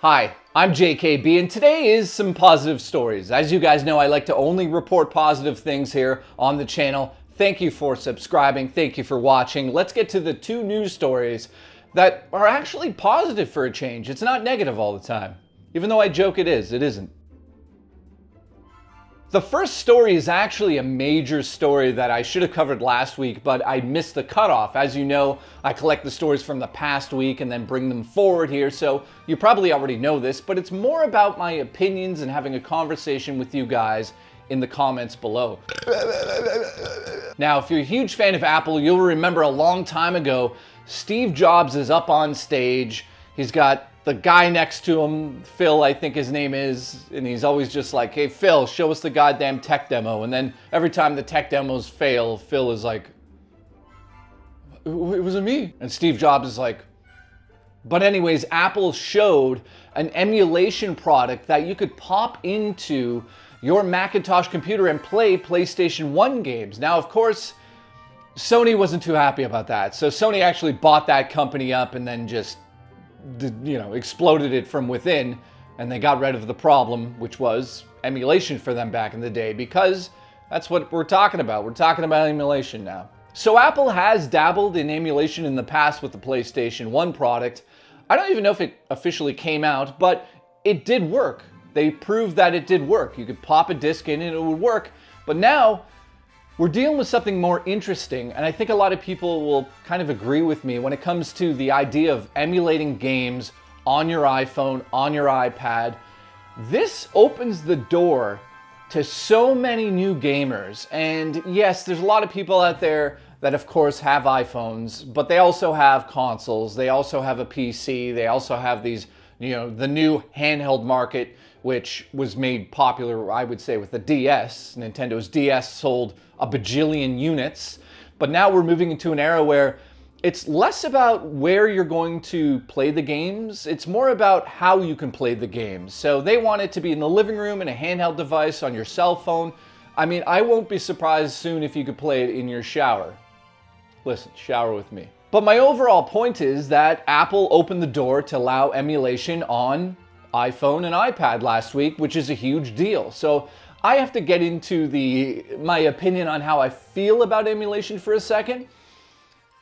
Hi, I'm JKB, and today is some positive stories. As you guys know, I like to only report positive things here on the channel. Thank you for subscribing. Thank you for watching. Let's get to the two news stories that are actually positive for a change. It's not negative all the time. Even though I joke it is, it isn't. The first story is actually a major story that I should have covered last week, but I missed the cutoff. As you know, I collect the stories from the past week and then bring them forward here, so you probably already know this, but it's more about my opinions and having a conversation with you guys in the comments below. Now, if you're a huge fan of Apple, you'll remember a long time ago, Steve Jobs is up on stage. He's got the guy next to him, Phil, I think his name is, and he's always just like, hey, Phil, show us the goddamn tech demo. And then every time the tech demos fail, Phil is like, it wasn't me. And Steve Jobs is like, but anyways, Apple showed an emulation product that you could pop into your Macintosh computer and play PlayStation 1 games. Now, of course, Sony wasn't too happy about that. So Sony actually bought that company up and then just exploded it from within, and they got rid of the problem, which was emulation for them back in the day, because that's what we're talking about. We're talking about emulation now. So Apple has dabbled in emulation in the past with the PlayStation 1 product. I don't even know if it officially came out, but it did work. They proved that it did work. You could pop a disc in and it would work. But now we're dealing with something more interesting, and I think a lot of people will kind of agree with me when it comes to the idea of emulating games on your iPhone, on your iPad. This opens the door to so many new gamers, and yes, there's a lot of people out there that of course have iPhones, but they also have consoles, they also have a PC, they also have these, the new handheld market, which was made popular, I would say, with the DS. Nintendo's DS sold a bajillion units, but now we're moving into an era where it's less about where you're going to play the games, it's more about how you can play the games. So they want it to be in the living room, in a handheld device, on your cell phone. I mean, I won't be surprised soon if you could play it in your shower. Listen, shower with me. But my overall point is that Apple opened the door to allow emulation on iPhone and iPad last week, which is a huge deal. So I have to get into my opinion on how I feel about emulation for a second.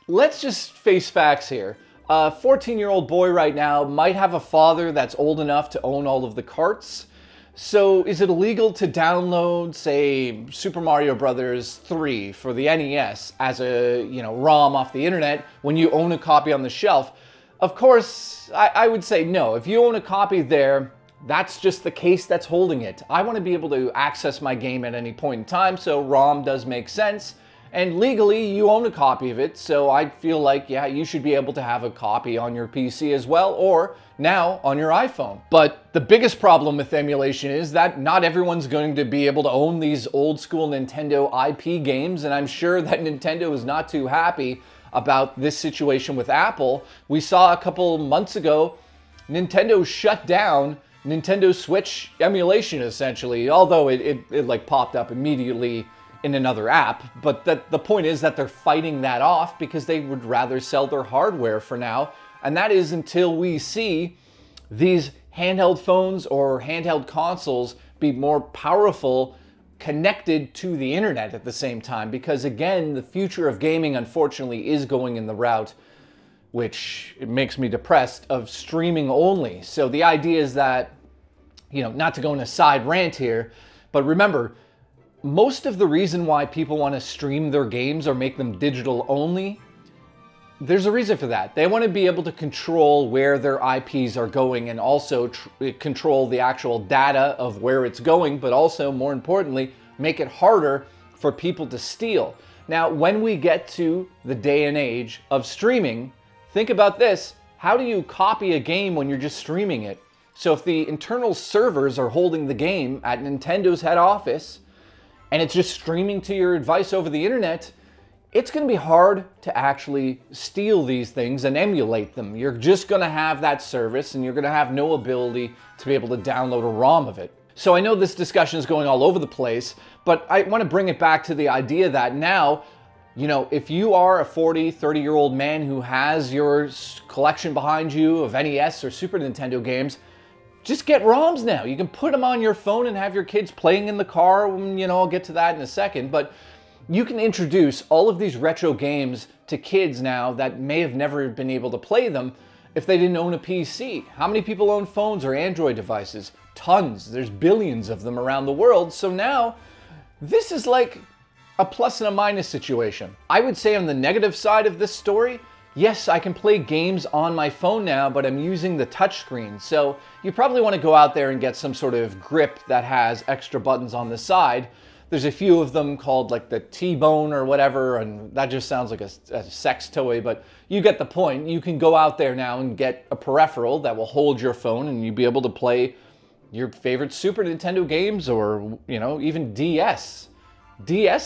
Let's just face facts here. A 14-year-old boy right now might have a father that's old enough to own all of the carts. So is it illegal to download, say, Super Mario Bros. 3 for the NES as a ROM off the internet when you own a copy on the shelf? Of course, I would say no. If you own a copy there, that's just the case that's holding it. I want to be able to access my game at any point in time, so ROM does make sense. And legally, you own a copy of it, so I feel like, yeah, you should be able to have a copy on your PC as well, or now on your iPhone. But the biggest problem with emulation is that not everyone's going to be able to own these old school Nintendo IP games, and I'm sure that Nintendo is not too happy about this situation with Apple. We saw a couple months ago, Nintendo shut down Nintendo Switch emulation, essentially, although it like popped up immediately in another app. But the point is that they're fighting that off because they would rather sell their hardware for now. And that is until we see these handheld phones or handheld consoles be more powerful, connected to the internet at the same time. Because again, the future of gaming, unfortunately, is going in the route, which it makes me depressed, of streaming only. So the idea is that, not to go on a side rant here, but remember, most of the reason why people want to stream their games or make them digital only, there's a reason for that. They want to be able to control where their IPs are going and also control the actual data of where it's going, but also, more importantly, make it harder for people to steal. Now, when we get to the day and age of streaming, think about this. How do you copy a game when you're just streaming it? So if the internal servers are holding the game at Nintendo's head office, and it's just streaming to your device over the internet, it's going to be hard to actually steal these things and emulate them. You're just going to have that service, and you're going to have no ability to be able to download a ROM of it. So I know this discussion is going all over the place, but I want to bring it back to the idea that now, if you are a 40, 30-year-old man who has your collection behind you of NES or Super Nintendo games, just get ROMs now. You can put them on your phone and have your kids playing in the car. You know, I'll get to that in a second. But you can introduce all of these retro games to kids now that may have never been able to play them if they didn't own a PC. How many people own phones or Android devices? Tons. There's billions of them around the world. So now, this is like a plus and a minus situation. I would say on the negative side of this story, yes, I can play games on my phone now, but I'm using the touchscreen. So you probably want to go out there and get some sort of grip that has extra buttons on the side. There's a few of them called like the T-Bone or whatever, and that just sounds like a sex toy, but you get the point. You can go out there now and get a peripheral that will hold your phone, and you'll be able to play your favorite Super Nintendo games, or, you know, even DS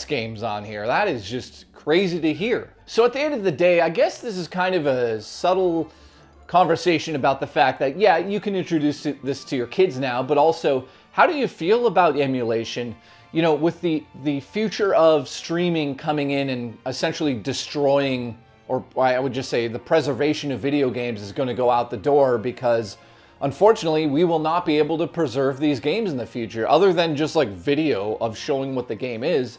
games on here. That is just crazy to hear. So at the end of the day, I guess this is kind of a subtle conversation about the fact that, yeah, you can introduce this to your kids now, but also, how do you feel about emulation? You know, with the future of streaming coming in and essentially destroying, or I would just say the preservation of video games is going to go out the door, because unfortunately we will not be able to preserve these games in the future, other than just like video of showing what the game is.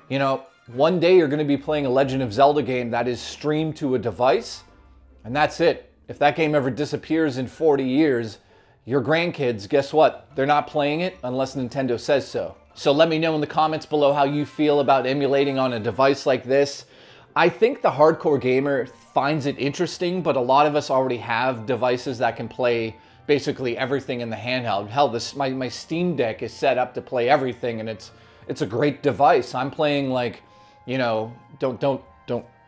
You know, one day you're going to be playing a Legend of Zelda game that is streamed to a device, and that's it. If that game ever disappears in 40 years, your grandkids, guess what? They're not playing it unless Nintendo says so. So let me know in the comments below how you feel about emulating on a device like this. I think the hardcore gamer finds it interesting, but a lot of us already have devices that can play basically everything in the handheld. Hell, my Steam Deck is set up to play everything, and it's a great device. I'm playing, like, you know, don't tell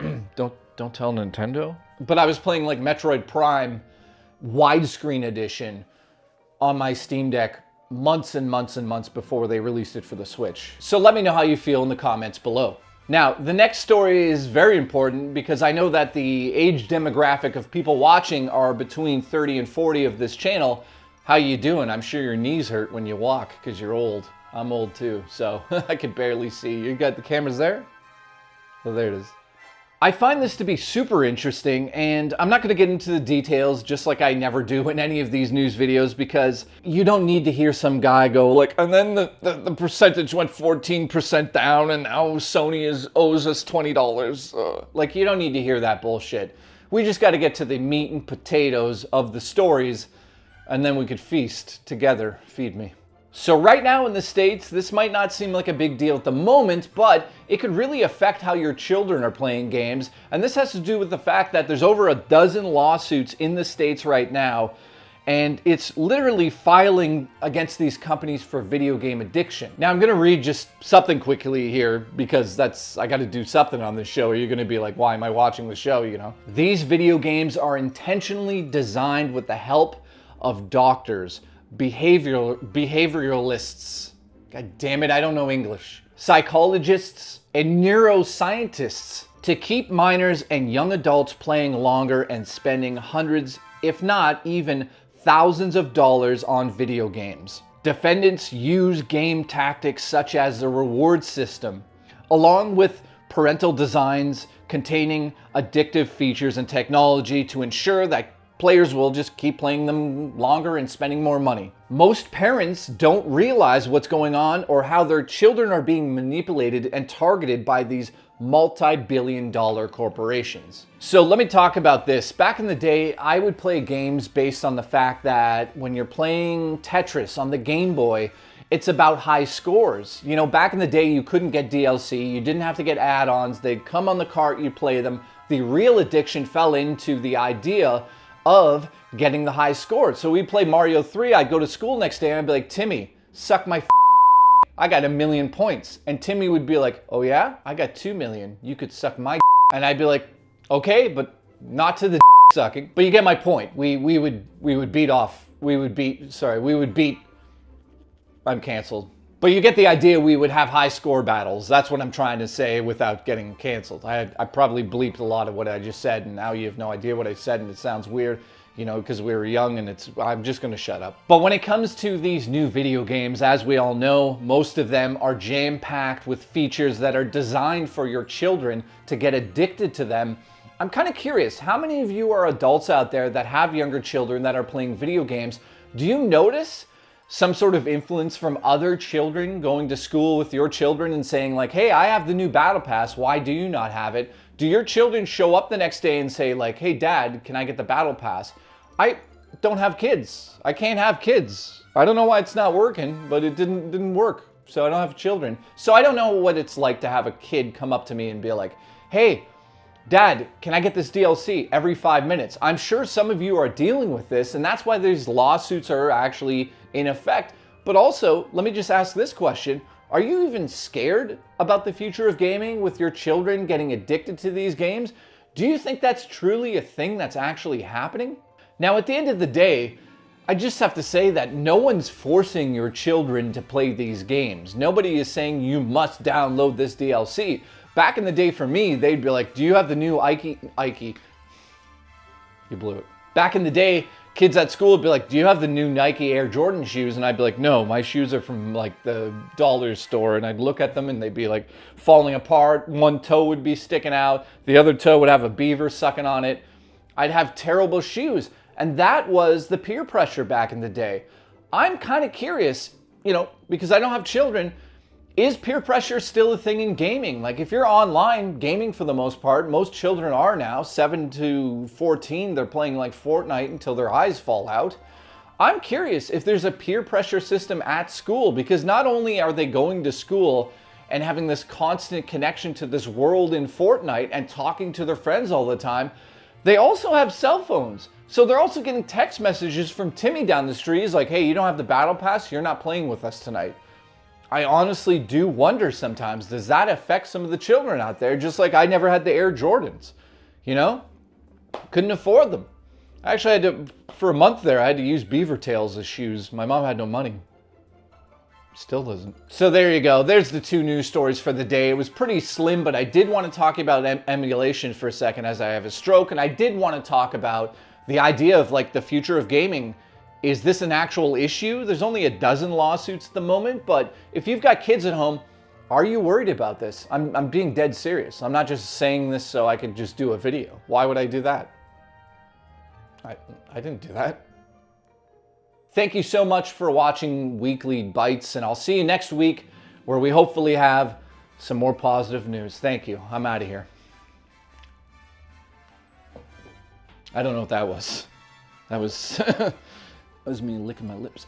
Nintendo. But I was playing like Metroid Prime widescreen edition on my Steam Deck months and months and months before they released it for the Switch. So let me know how you feel in the comments below. Now, the next story is very important because I know that the age demographic of people watching are between 30 and 40 of this channel. How you doing? I'm sure your knees hurt when you walk because you're old. I'm old too, so I can barely see. You got the cameras there? Oh, there it is. I find this to be super interesting, and I'm not going to get into the details, just like I never do in any of these news videos, because you don't need to hear some guy go like, and then the percentage went 14% down, and now Sony owes us $20. Like, you don't need to hear that bullshit. We just got to get to the meat and potatoes of the stories, and then we could feast together. Feed me. So right now in the States, this might not seem like a big deal at the moment, but it could really affect how your children are playing games. And this has to do with the fact that there's over a dozen lawsuits in the States right now, and it's literally filing against these companies for video game addiction. Now I'm gonna read just something quickly here, because I gotta do something on this show, or you're gonna be like, why am I watching the show, you know? These video games are intentionally designed with the help of doctors, behavioralists, god damn it, I don't know English, psychologists, and neuroscientists to keep minors and young adults playing longer and spending hundreds, if not even thousands of dollars on video games. Defendants use game tactics such as the reward system, along with parental designs containing addictive features and technology to ensure that players will just keep playing them longer and spending more money. Most parents don't realize what's going on or how their children are being manipulated and targeted by these multi-billion-dollar corporations. So let me talk about this. Back in the day, I would play games based on the fact that when you're playing Tetris on the Game Boy, it's about high scores. You know, back in the day, you couldn't get DLC, you didn't have to get add-ons, they'd come on the cart, you'd play them. The real addiction fell into the idea of getting the high score. So we play Mario 3, I'd go to school next day and I'd be like, Timmy, suck my I got 1,000,000 points. And Timmy would be like, oh yeah? I got 2 million. You could suck my And I'd be like, okay, but not to the sucking. But you get my point. We would beat I'm canceled. But you get the idea. We would have high score battles. That's what I'm trying to say without getting canceled. I probably bleeped a lot of what I just said, and now you have no idea what I said, and it sounds weird, you know, because we were young, and I'm just gonna shut up. But when it comes to these new video games, as we all know, most of them are jam-packed with features that are designed for your children to get addicted to them. I'm kind of curious, how many of you are adults out there that have younger children that are playing video games Do you notice some sort of influence from other children going to school with your children and saying like, hey, I have the new battle pass, why do you not have it? Do your children show up the next day and say like, hey dad, can I get the battle pass? I don't have kids. I can't have kids. I don't know why it's not working, but it didn't work. So I don't have children. So I don't know what it's like to have a kid come up to me and be like, hey, dad, can I get this DLC every 5 minutes? I'm sure some of you are dealing with this, and that's why these lawsuits are actually in effect. But also, let me just ask this question. Are you even scared about the future of gaming with your children getting addicted to these games? Do you think that's truly a thing that's actually happening? Now, at the end of the day, I just have to say that no one's forcing your children to play these games. Nobody is saying you must download this DLC. Back in the day for me, they'd be like, do you have the new Ike? You blew it. Back in the day, kids at school would be like, do you have the new Nike Air Jordan shoes? And I'd be like, no, my shoes are from like the dollar store. And I'd look at them and they'd be like falling apart. One toe would be sticking out. The other toe would have a beaver sucking on it. I'd have terrible shoes. And that was the peer pressure back in the day. I'm kind of curious, because I don't have children, is peer pressure still a thing in gaming? Like if you're online gaming for the most part, most children are now, 7 to 14, they're playing like Fortnite until their eyes fall out. I'm curious if there's a peer pressure system at school, because not only are they going to school and having this constant connection to this world in Fortnite and talking to their friends all the time, they also have cell phones. So they're also getting text messages from Timmy down the street. He's like, hey, you don't have the battle pass? You're not playing with us tonight. I honestly do wonder sometimes, does that affect some of the children out there? Just like I never had the Air Jordans, Couldn't afford them. Actually, for a month there, I had to use beaver tails as shoes. My mom had no money. Still doesn't. So there you go. There's the two news stories for the day. It was pretty slim, but I did want to talk about emulation for a second as I have a stroke. And I did want to talk about the idea of like the future of gaming. Is this an actual issue? There's only a dozen lawsuits at the moment, but if you've got kids at home, are you worried about this? I'm being dead serious. I'm not just saying this so I could just do a video. Why would I do that? I didn't do that. Thank you so much for watching Weekly Bytes, and I'll see you next week where we hopefully have some more positive news. Thank you. I'm out of here. I don't know what that was. That was, that was me licking my lips.